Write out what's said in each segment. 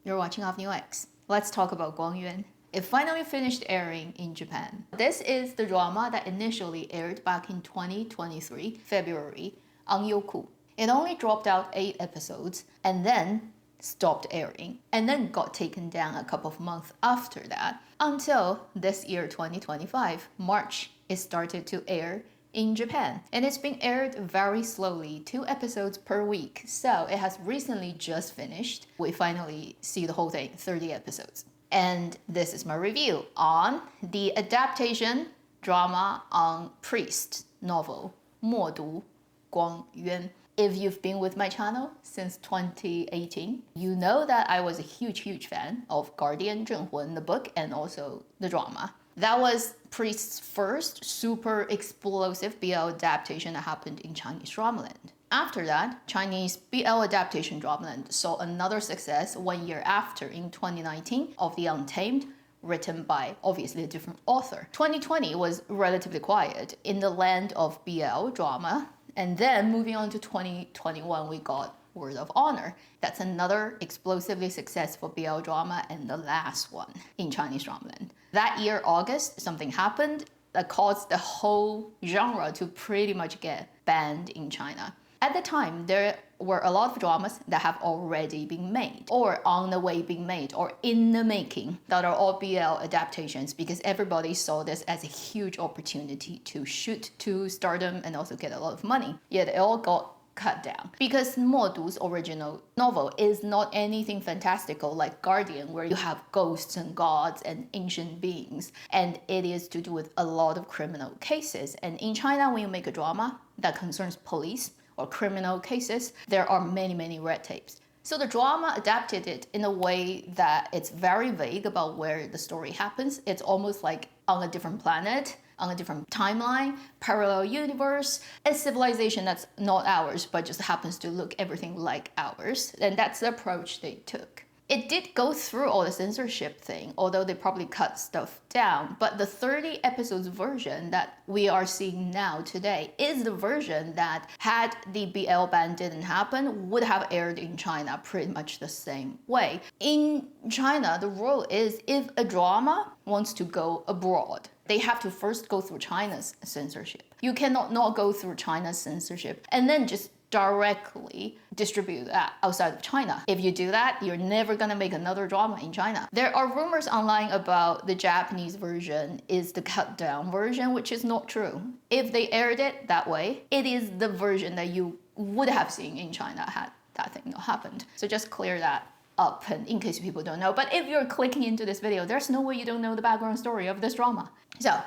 You're watching Off New X. Let's talk about Guangyuan. It finally finished airing in Japan. This is the drama that initially aired back in 2023, February, on Youku. It only dropped out 8 episodes and then stopped airing, and then got taken down a couple of months after that, until this year 2025, March, it started to air in Japan. And it's been aired very slowly, 2 episodes per week, so it has recently just finished. We finally see the whole thing, 30 episodes. And this is my review on the adaptation drama on priest novel 默读光渊. If you've been with my channel since 2018, you know that I was a huge fan of Guardian 镇魂, the book, and also the drama. That was Priest's first super explosive BL adaptation that happened in Chinese dramaland. After that, Chinese BL adaptation dramaland saw another success 1 year after in 2019 of The Untamed, written by obviously a different author. 2020 was relatively quiet in the land of BL drama. And then moving on to 2021, we got Word of Honor. That's another explosively successful BL drama and the last one in Chinese dramaland. That year, August, something happened that caused the whole genre to pretty much get banned in China. At the time, there were a lot of dramas that have already been made, or on the way being made, or in the making, that are all BL adaptations, because everybody saw this as a huge opportunity to shoot to stardom and also get a lot of money. Yet it all got cut down. Because Mo Du's original novel is not anything fantastical like Guardian, where you have ghosts and gods and ancient beings, and it is to do with a lot of criminal cases. And in China, when you make a drama that concerns police or criminal cases, there are many red tapes. So the drama adapted it in a way that it's very vague about where the story happens. It's almost like on a different planet, on a different timeline, parallel universe, a civilization that's not ours, but just happens to look everything like ours. And that's the approach they took. It did go through all the censorship thing, although they probably cut stuff down. But the 30 episodes version that we are seeing now today is the version that, had the BL ban didn't happen, would have aired in China pretty much the same way. In China, the rule is if a drama wants to go abroad, they have to first go through China's censorship. You cannot not go through China's censorship and then just directly distribute that outside of China. If you do that, you're never gonna make another drama in China. There are rumors online about the Japanese version is the cut down version, which is not true. If they aired it that way, it is the version that you would have seen in China had that thing not happened. So just clear that up, and in case people don't know. But if you're clicking into this video, there's no way you don't know the background story of this drama. So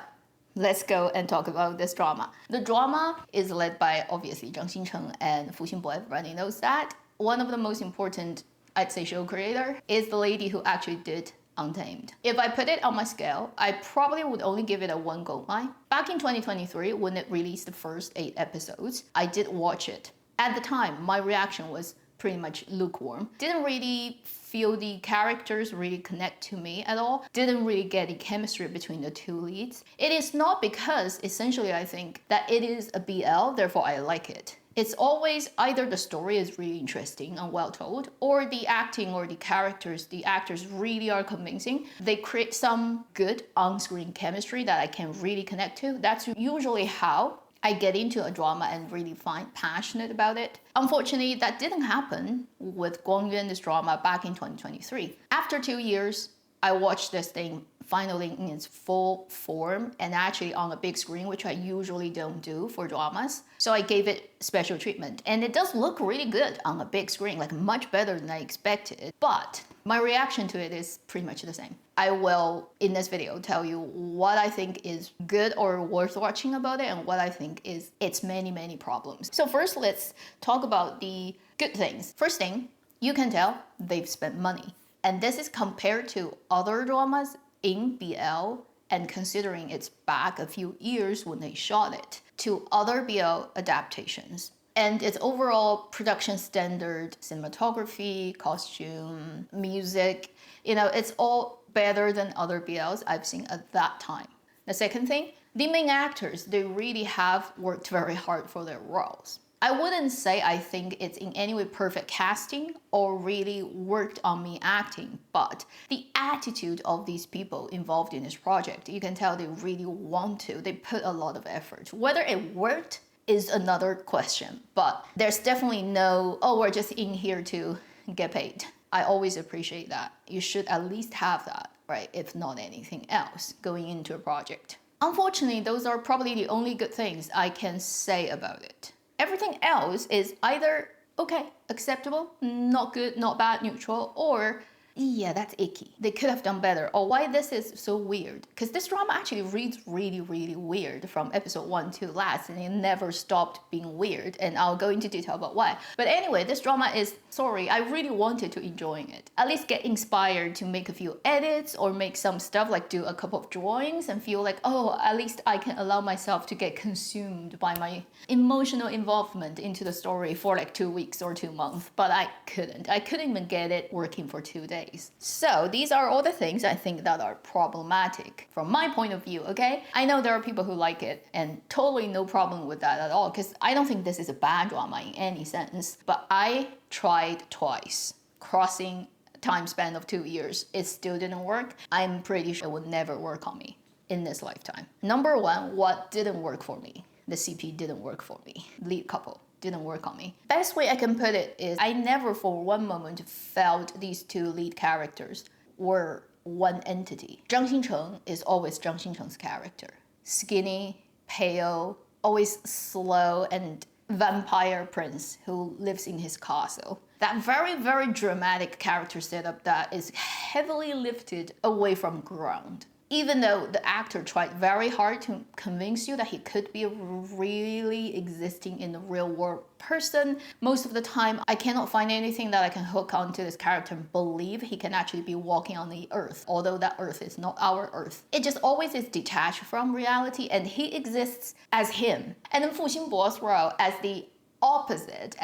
let's go and talk about this drama. The drama is led by, obviously, Zhang Xincheng and Fu Xinbo. Everybody knows that. One of the most important, I'd say, show creator is the lady who actually did Untamed. If I put it on my scale, I probably would only give it a 1 gold line. Back in 2023, when it released the first 8 episodes, I did watch it. At the time, my reaction was pretty much lukewarm. Didn't really feel the characters really connect to me at all. Didn't really get the chemistry between the 2 leads. It is not because, essentially, I think that it is a BL, therefore I like it. It's always either the story is really interesting and well told, or the acting or the characters, the actors really are convincing. They create some good on-screen chemistry that I can really connect to. That's usually how I get into a drama and really find passionate about it. Unfortunately, that didn't happen with Guangyuan, this drama, back in 2023. After 2 years, I watched this thing finally in its full form and actually on a big screen, which I usually don't do for dramas. So I gave it special treatment. And it does look really good on a big screen, like much better than I expected. But my reaction to it is pretty much the same. I will, in this video, tell you what I think is good or worth watching about it and what I think is its many problems. So first, let's talk about the good things. First thing, you can tell they've spent money. And this is compared to other dramas in BL, and considering it's back a few years when they shot it, to other BL adaptations. And its overall production standard, cinematography, costume, music, it's all better than other BLs I've seen at that time. The second thing, the main actors, they really have worked very hard for their roles. I wouldn't say I think it's in any way perfect casting or really worked on me acting, but the attitude of these people involved in this project, you can tell they really want to. They put a lot of effort. Whether it worked is another question, but there's definitely no, oh, we're just in here to get paid. I always appreciate that. You should at least have that, right? If not anything else, going into a project. Unfortunately, those are probably the only good things I can say about it. Everything else is either okay, acceptable, not good, not bad, neutral, or yeah, that's icky. They could have done better. Or why this is so weird. Because this drama actually reads really, really weird from episode 1 to last, and it never stopped being weird. And I'll go into detail about why. But anyway, this drama is, sorry, I really wanted to enjoying it. At least get inspired to make a few edits or make some stuff, like do a couple of drawings and feel like, oh, at least I can allow myself to get consumed by my emotional involvement into the story for like 2 weeks or 2 months. But I couldn't. I couldn't even get it working for 2 days. So these are all the things I think that are problematic from my point of view, okay? I know there are people who like it and totally no problem with that at all, because I don't think this is a bad drama in any sense, but I tried twice, crossing a time span of 2 years. It still didn't work. I'm pretty sure it would never work on me in this lifetime. Number one, what didn't work for me? The CP didn't work for me. Lead couple didn't work on me. Best way I can put it is I never for one moment felt these two lead characters were one entity. Zhang Xincheng is always Zhang Xincheng's character. Skinny, pale, always slow, and vampire prince who lives in his castle. That very, very dramatic character setup that is heavily lifted away from ground. Even though the actor tried very hard to convince you that he could be a really existing in the real world person, most of the time I cannot find anything that I can hook onto this character and believe he can actually be walking on the earth, although that earth is not our earth. It just always is detached from reality, and he exists as him. And then Fu Xinbo's role as the opposite,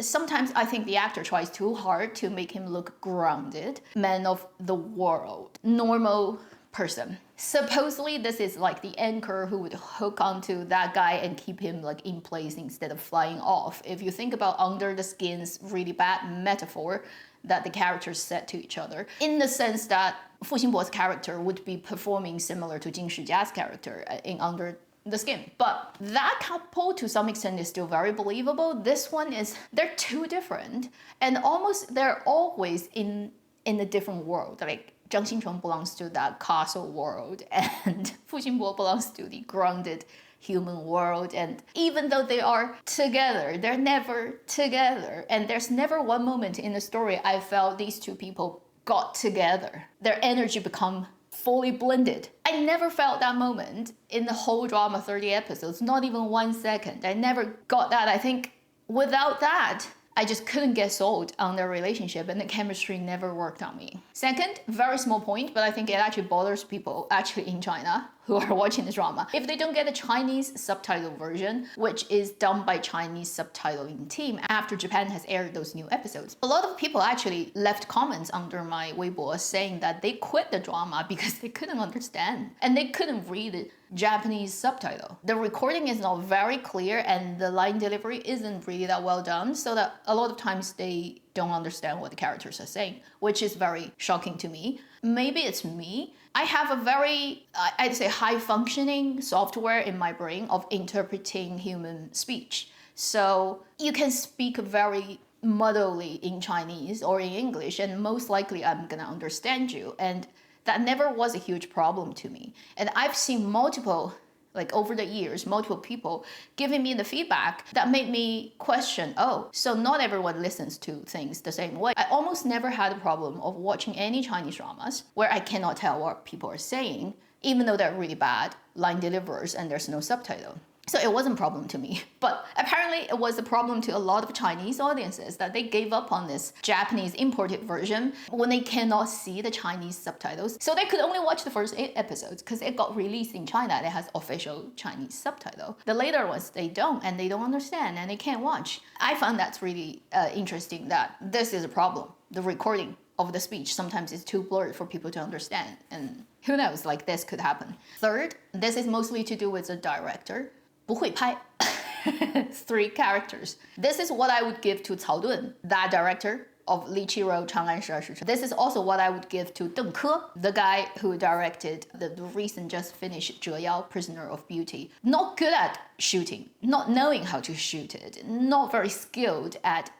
sometimes I think the actor tries too hard to make him look grounded, man of the world, normal person. Supposedly this is like the anchor who would hook onto that guy and keep him like in place instead of flying off. If you think about under the skin's really bad metaphor that the characters set to each other, in the sense that Fu Xinbo's character would be performing similar to Jing Shijia's character in Under the Skin. But that couple to some extent is still very believable. This one is, they're too different, and almost they're always in a different world. Like Zhang Xincheng belongs to that castle world, and Fu Xinbo belongs to the grounded human world. And even though they are together, they're never together. And there's never one moment in the story I felt these two people got together. Their energy become fully blended. I never felt that moment in the whole drama, 30 episodes, not even 1 second. I never got that. I think without that, I just couldn't get sold on their relationship, and the chemistry never worked on me. Second, very small point, but I think it actually bothers people actually in China who are watching this drama. If they don't get a Chinese subtitle version, which is done by Chinese subtitling team after Japan has aired those new episodes, a lot of people actually left comments under my Weibo saying that they quit the drama because they couldn't understand and they couldn't read the Japanese subtitle. The recording is not very clear and the line delivery isn't really that well done, so that a lot of times they don't understand what the characters are saying, which is very shocking to me. Maybe it's me. I have a very, I'd say, high-functioning software in my brain of interpreting human speech. So you can speak very muddily in Chinese or in English, and most likely I'm gonna understand you. And that never was a huge problem to me. And I've seen multiple, like over the years, multiple people giving me the feedback that made me question, oh, so not everyone listens to things the same way. I almost never had a problem of watching any Chinese dramas where I cannot tell what people are saying, even though they're really bad line deliverers and there's no subtitle. So it wasn't a problem to me, but apparently it was a problem to a lot of Chinese audiences that they gave up on this Japanese imported version when they cannot see the Chinese subtitles. So they could only watch the first 8 episodes because it got released in China and it has official Chinese subtitle. The later ones, they don't, and they don't understand and they can't watch. I found that's really interesting that this is a problem. The recording of the speech sometimes is too blurred for people to understand, and who knows, like this could happen. Third, this is mostly to do with the director. 不会拍3 characters. This is what I would give to Cao Dun, that director of Li Qiro Chang'an 12时辰. This is also what I would give to Deng Ke, the guy who directed the recent just finished 折腰 Prisoner of Beauty. Not good at shooting, not knowing how to shoot it, not very skilled at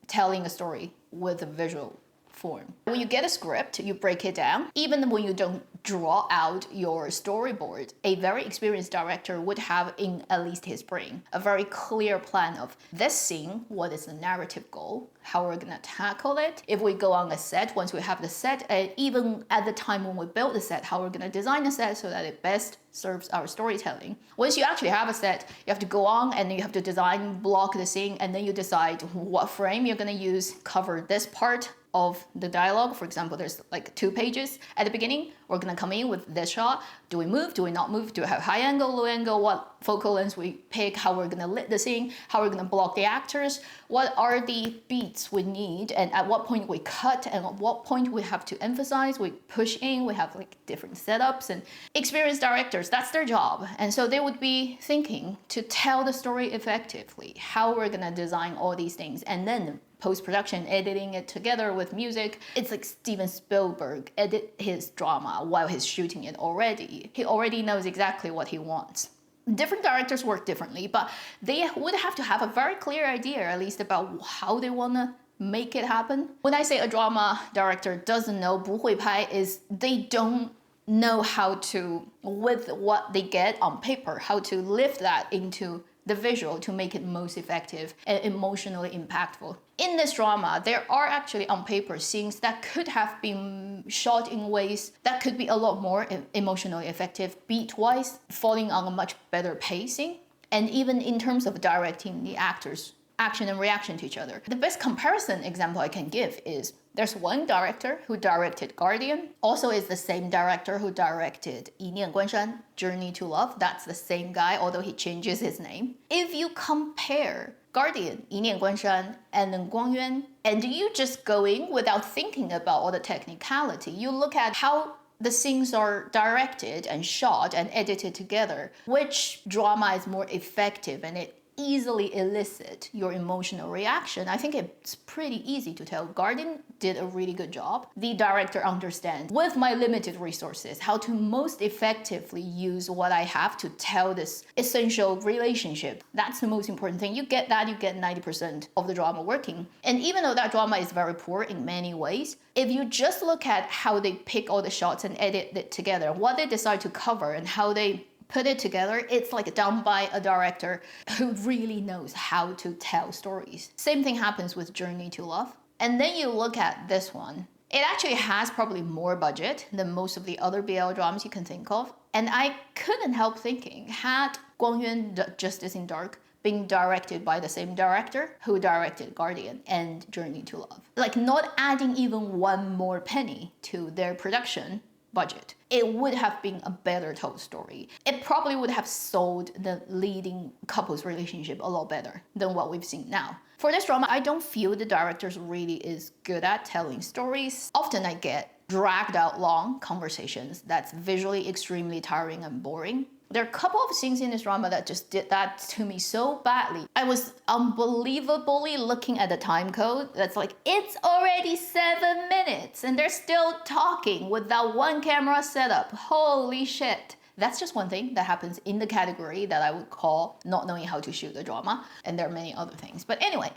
telling a story with a visual form. When you get a script, you break it down. Even when you don't draw out your storyboard, a very experienced director would have in at least his brain a very clear plan of this scene, what is the narrative goal, how we're gonna tackle it. If we go on a set, once we have the set, and even at the time when we build the set, how we're gonna design the set so that it best serves our storytelling. Once you actually have a set, you have to go on and you have to design, block the scene, and then you decide what frame you're gonna use, cover this part of the dialogue. For example, there's like 2 pages at the beginning. We're gonna come in with this shot. Do we move? Do we not move? Do we have high angle, low angle? What focal length we pick? How we're gonna lit the scene? How we're gonna block the actors? What are the beats we need? And at what point we cut? And at what point we have to emphasize? We push in. We have like different setups. And experienced directors, that's their job. And so they would be thinking to tell the story effectively, how we're gonna design all these things, and then post-production, editing it together with music. It's like Steven Spielberg edit his drama while he's shooting it already. He already knows exactly what he wants. Different directors work differently, but they would have to have a very clear idea, at least about how they wanna make it happen. When I say a drama director doesn't know, 不会拍 is they don't know how to, with what they get on paper, how to lift that into the visual to make it most effective and emotionally impactful. In this drama, there are actually on paper scenes that could have been shot in ways that could be a lot more emotionally effective, beat-wise, falling on a much better pacing, and even in terms of directing the actors' action and reaction to each other. The best comparison example I can give is there's one director who directed Guardian, also is the same director who directed 一念关山, Journey to Love. That's the same guy, although he changes his name. If you compare Guardian, 一念关山, and then 光渊, and you just go in without thinking about all the technicality, you look at how the scenes are directed and shot and edited together, which drama is more effective and it easily elicit your emotional reaction. I think it's pretty easy to tell. Guardian did a really good job. The director understands, with my limited resources, how to most effectively use what I have to tell this essential relationship. That's the most important thing. You get that, you get 90% of the drama working. And even though that drama is very poor in many ways, if you just look at how they pick all the shots and edit it together, what they decide to cover and how they put it together, it's like done by a director who really knows how to tell stories. Same thing happens with Journey to Love. And then you look at this one. It actually has probably more budget than most of the other BL dramas you can think of. And I couldn't help thinking, had 光渊 Justice in Dark being directed by the same director who directed Guardian and Journey to Love, like not adding even one more penny to their production budget, it would have been a better told story. It probably would have sold the leading couple's relationship a lot better than what we've seen now. For this drama, I don't feel the directors really is good at telling stories. Often I get dragged out long conversations that's visually extremely tiring and boring. There are a couple of scenes in this drama that just did that to me so badly. I was unbelievably looking at the time code. That's like, it's already 7 minutes and they're still talking with that one camera setup. Holy shit. That's just one thing that happens in the category that I would call not knowing how to shoot a drama. And there are many other things. But anyway.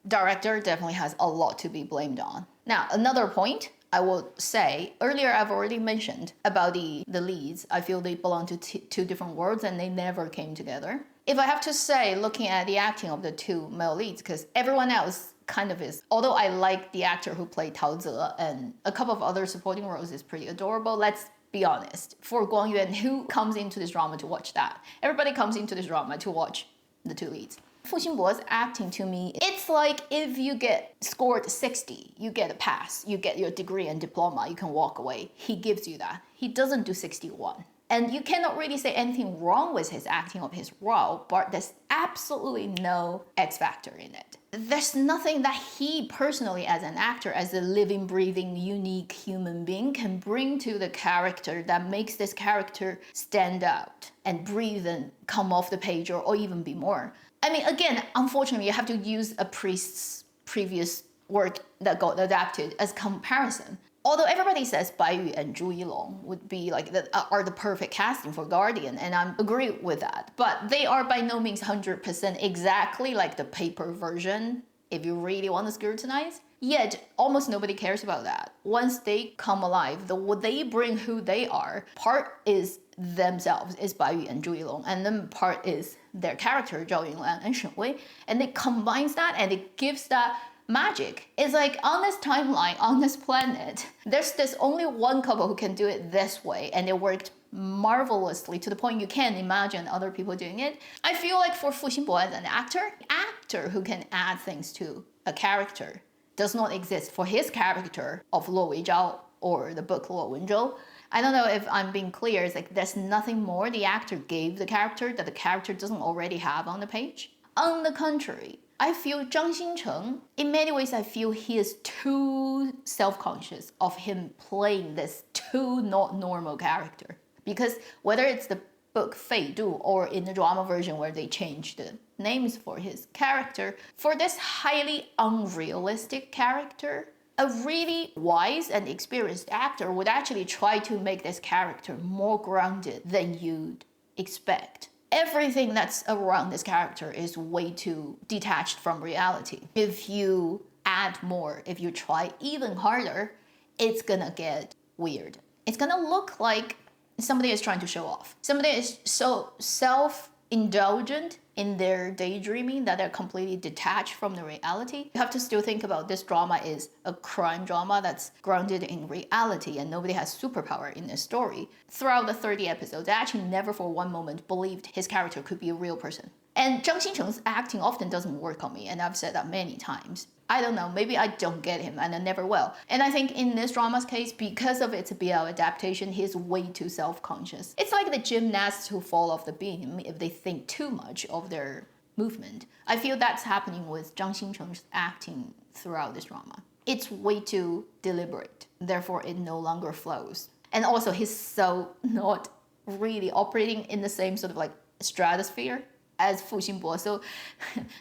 Director definitely has a lot to be blamed on. Now, another point I will say, earlier I've already mentioned about the leads. I feel they belong to two different worlds and they never came together. If I have to say, looking at the acting of the 2 male leads, because everyone else kind of is, although I like the actor who played Tao Ze and a couple of other supporting roles is pretty adorable, let's be honest. For Guang Yuan, who comes into this drama to watch that? Everybody comes into this drama to watch the 2 leads. Fu Xinbo's acting to me, it's like if you get scored 60, you get a pass, you get your degree and diploma, you can walk away. He gives you that. He doesn't do 61. And you cannot really say anything wrong with his acting of his role, but there's absolutely no X factor in it. there's nothing that he personally, as an actor, as a living, breathing, unique human being, can bring to the character that makes this character stand out and breathe and come off the page, or even be more. I mean, again, unfortunately, you have to use a priest's previous work that got adapted as comparison. Although everybody says Bai Yu and Zhu Yilong would be like are the perfect casting for Guardian, and I agree with that. But they are by no means 100% exactly like the paper version, if you really want to scrutinize. Yet almost nobody cares about that. Once they come alive, they bring who they are. Part is themselves, is Bai Yu and Zhu Yilong, and then part is their character, Zhao Yunlan and Shen Wei, and it combines that and it gives that magic. It's like on this timeline, on this planet, there's only one couple who can do it this way, and it worked marvelously to the point you can't imagine other people doing it. I feel like for Fu Xinbo as an actor who can add things to a character does not exist for his character of Luo Weizhao or the book Luo Wenzhou. I don't know if I'm being clear. It's like there's nothing more the actor gave the character that the character doesn't already have on the page. On the contrary, I feel Zhang Xincheng, in many ways, I feel he is too self-conscious of him playing this too not normal character. Because whether it's the book Fei Du or in the drama version where they changed the names for his character, for this highly unrealistic character, a really wise and experienced actor would actually try to make this character more grounded than you'd expect. Everything that's around this character is way too detached from reality. If you add more, if you try even harder, it's gonna get weird. It's gonna look like somebody is trying to show off. Somebody is so self-indulgent in their daydreaming that they're completely detached from the reality. You have to still think about this drama is a crime drama that's grounded in reality, and nobody has superpower in this story. Throughout the 30 episodes, I actually never for one moment believed his character could be a real person. And Zhang Xincheng's acting often doesn't work on me, and I've said that many times. I don't know, maybe I don't get him, and I never will. And I think in this drama's case, because of its BL adaptation, he's way too self-conscious. It's like the gymnasts who fall off the beam if they think too much of their movement. I feel that's happening with Zhang Xincheng's acting throughout this drama. It's way too deliberate, therefore it no longer flows. And also he's so not really operating in the same sort of like stratosphere as Fu Xinbo, so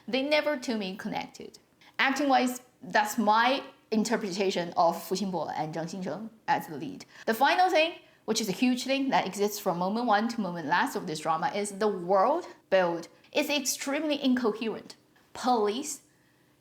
they never to me connected. Acting-wise, that's my interpretation of Fu Xinbo and Zhang Xincheng as the lead. The final thing, which is a huge thing that exists from moment one to moment last of this drama, is the world build is extremely incoherent. Police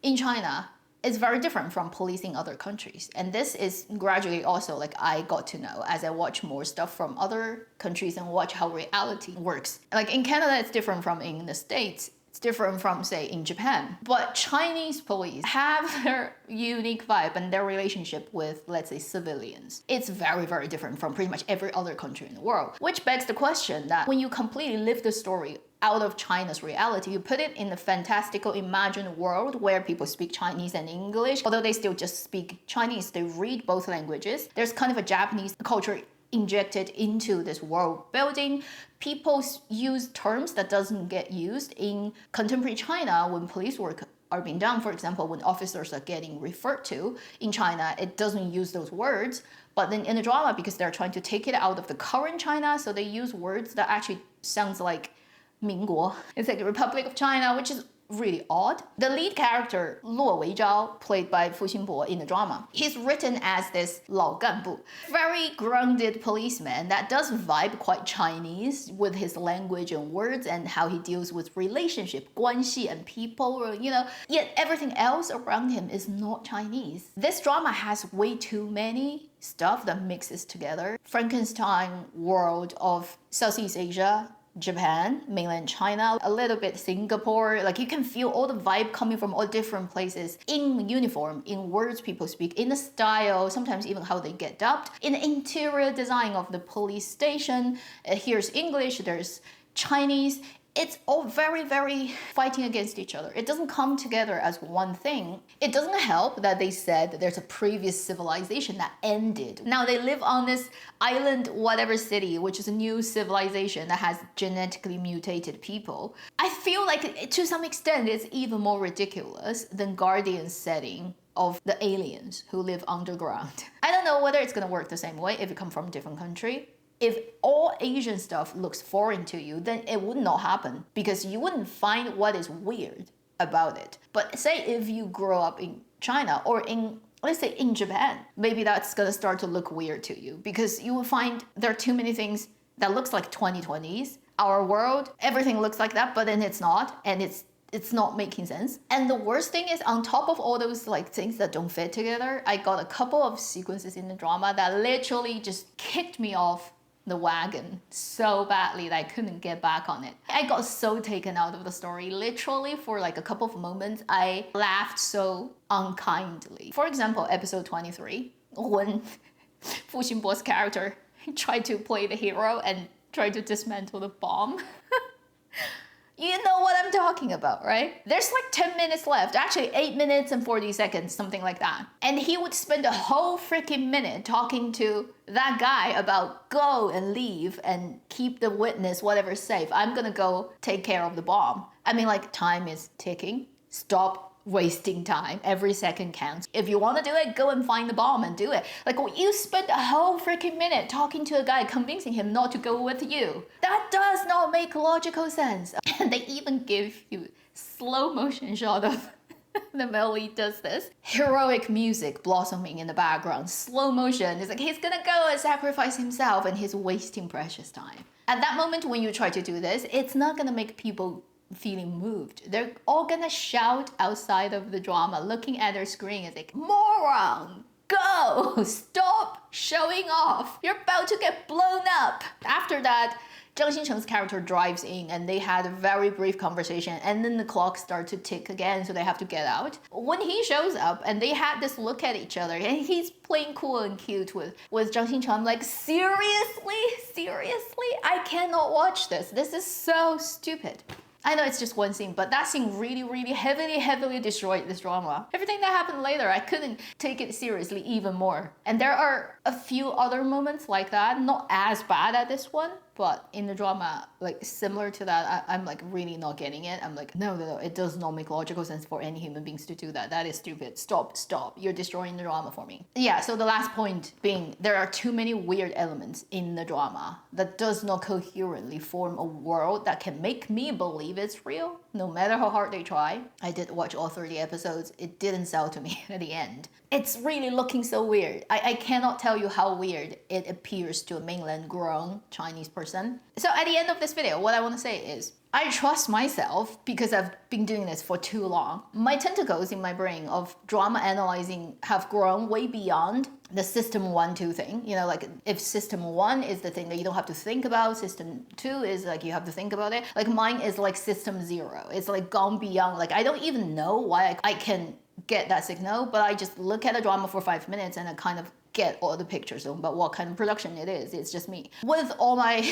in China is very different from police in other countries. And this is gradually also like I got to know as I watch more stuff from other countries and watch how reality works. Like in Canada, it's different from in the States. It's different from, say, in Japan. But Chinese police have their unique vibe and their relationship with, let's say, civilians. It's very, very different from pretty much every other country in the world. Which begs the question that when you completely live the story out of China's reality, you put it in a fantastical imagined world where people speak Chinese and English. Although they still just speak Chinese, they read both languages. There's kind of a Japanese culture injected into this world building. People use terms that doesn't get used in contemporary China when police work are being done. For example, when officers are getting referred to in China, it doesn't use those words. But then in the drama, because they're trying to take it out of the current China, so they use words that actually sounds like 民国. It's like the Republic of China, which is really odd. The lead character, Luo Weizhao, played by Fu Xinbo in the drama, he's written as this 老干部, very grounded policeman that does vibe quite Chinese with his language and words and how he deals with relationship, 关系 and people, you know, yet everything else around him is not Chinese. This drama has way too many stuff that mixes together. Frankenstein world of Southeast Asia, Japan, mainland China, a little bit Singapore. Like you can feel all the vibe coming from all different places in uniform, in words people speak, in the style, sometimes even how they get dubbed, in the interior design of the police station. Here's English, there's Chinese. it's all very, very fighting against each other. It doesn't come together as one thing. It doesn't help that they said that there's a previous civilization that ended. Now they live on this island, whatever city, which is a new civilization that has genetically mutated people. I feel like to some extent it's even more ridiculous than Guardian's setting of the aliens who live underground. I don't know whether it's gonna work the same way if you come from a different country. If all Asian stuff looks foreign to you, then it would not happen because you wouldn't find what is weird about it. But say if you grow up in China or in, let's say, in Japan, maybe that's gonna start to look weird to you because you will find there are too many things that looks like 2020s. Our world, everything looks like that, but then it's not, and it's not making sense. And the worst thing is, on top of all those like things that don't fit together, I got a couple of sequences in the drama that literally just kicked me off the wagon so badly that I couldn't get back on it. I got so taken out of the story. Literally for like a couple of moments, I laughed so unkindly. For example, episode 23, when Fu Xinbo's character tried to play the hero and tried to dismantle the bomb. You know what I'm talking about, right? There's like 10 minutes left, actually 8 minutes and 40 seconds, something like that. And he would spend a whole freaking minute talking to that guy about go and leave and keep the witness, whatever, safe. I'm gonna go take care of the bomb. I mean, like, time is ticking. Stop wasting time. Every second counts. If you want to do it, go and find the bomb and do it. Like, you spent a whole freaking minute talking to a guy, convincing him not to go with you. That does not make logical sense. And they even give you slow motion shot of the male lead does this. Heroic music blossoming in the background. Slow motion. It's like he's gonna go and sacrifice himself and he's wasting precious time. At that moment when you try to do this, it's not gonna make people feeling moved. They're all gonna shout outside of the drama, looking at their screen and like, moron, go, stop showing off. You're about to get blown up. After that, Zhang Xincheng's character drives in and they had a very brief conversation and then the clock starts to tick again, so they have to get out. When he shows up and they had this look at each other and he's playing cool and cute with Zhang Xincheng, I'm like, seriously? Seriously? I cannot watch this. This is so stupid. I know it's just one scene, but that scene really, really heavily destroyed this drama. Everything that happened later, I couldn't take it seriously even more. And there are a few other moments like that, not as bad as this one, but in the drama, like similar to that, I'm like really not getting it. I'm like, no, it does not make logical sense for any human beings to do that. That is stupid. Stop. You're destroying the drama for me. Yeah, so the last point being, there are too many weird elements in the drama that does not coherently form a world that can make me believe it's real, no matter how hard they try. I did watch all 30 episodes. It didn't sell to me at the end. It's really looking so weird. I cannot tell you how weird it appears to a mainland grown Chinese person. So at the end of this video, what I want to say is, I trust myself because I've been doing this for too long. My tentacles in my brain of drama analyzing have grown way beyond the system 1, 2 thing. You know, like if system 1 is the thing that you don't have to think about, system 2 is like you have to think about it. Like mine is like system 0. It's like gone beyond, like I don't even know why I can get that signal, but I just look at a drama for 5 minutes and I kind of get all the pictures about what kind of production it is. It's just me. With all my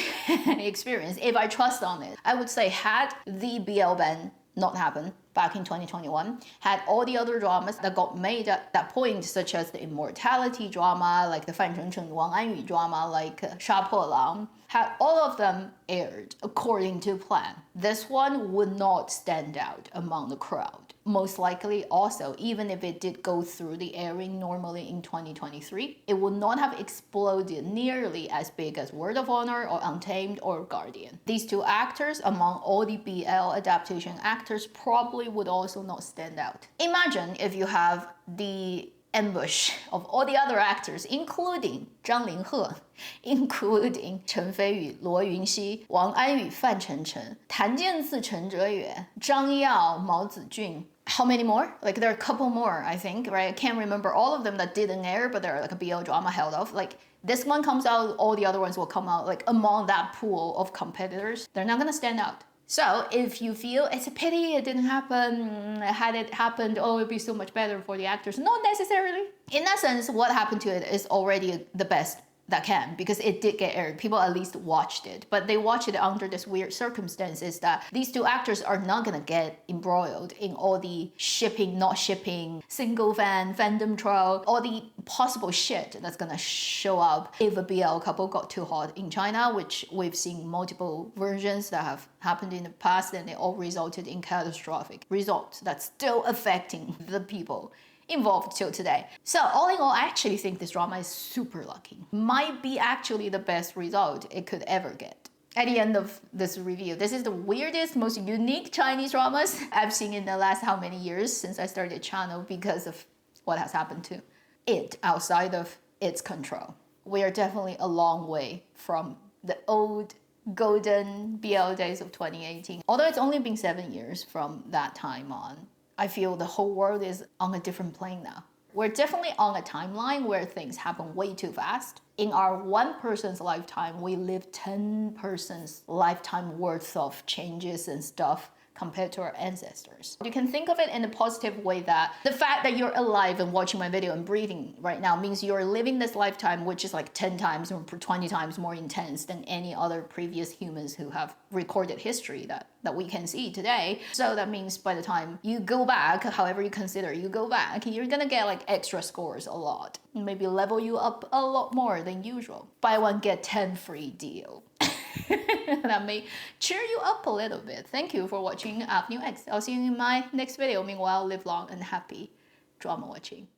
experience, if I trust on it, I would say had the BL ban not happened back in 2021, had all the other dramas that got made at that point, such as the immortality drama, like the Fan Chengcheng Wang Anyu drama, like Sha Po Lang, had all of them aired according to plan, this one would not stand out among the crowd. Most likely also, even if it did go through the airing normally in 2023, it would not have exploded nearly as big as Word of Honor or Untamed or Guardian. These two actors, among all the BL adaptation actors, probably would also not stand out. Imagine if you have the ambush of all the other actors, including Zhang Linghe, including Chen Feiyu, Luo Yunxi, Wang Anyu, Fan Chengcheng, Tan Jianzi, Chen Zheyue, Zhang Yao, Mao Zijun. How many more? Like there are a couple more, I think, right? I can't remember all of them that didn't air, but they're like a BL drama held off. Like this one comes out, all the other ones will come out. Like among that pool of competitors, they're not gonna stand out. So if you feel it's a pity it didn't happen, had it happened, oh, it'd be so much better for the actors. Not necessarily. In that sense, what happened to it is already the best that can, because it did get aired. People at least watched it, but they watched it under this weird circumstances that these two actors are not gonna get embroiled in all the shipping, not shipping, single fan, fandom trial, all the possible shit that's gonna show up if a BL couple got too hot in China, which we've seen multiple versions that have happened in the past, and they all resulted in catastrophic results that's still affecting the people involved till today. So all in all, I actually think this drama is super lucky. Might be actually the best result it could ever get. At the end of this review, this is the weirdest, most unique Chinese dramas I've seen in the last how many years since I started the channel, because of what has happened to it outside of its control. We are definitely a long way from the old golden BL days of 2018. Although it's only been 7 years from that time on, I feel the whole world is on a different plane now. We're definitely on a timeline where things happen way too fast. In our one person's lifetime, we live 10 persons' lifetime worth of changes and stuff compared to our ancestors. You can think of it in a positive way that the fact that you're alive and watching my video and breathing right now means you're living this lifetime, which is like 10 times or 20 times more intense than any other previous humans who have recorded history that we can see today. So that means by the time you go back, however you consider you go back, you're gonna get like extra scores a lot. Maybe level you up a lot more than usual. Buy one, get 10 free deal. That may cheer you up a little bit. Thank you for watching Avenue X. I'll see you in my next video. Meanwhile, live long and happy drama watching.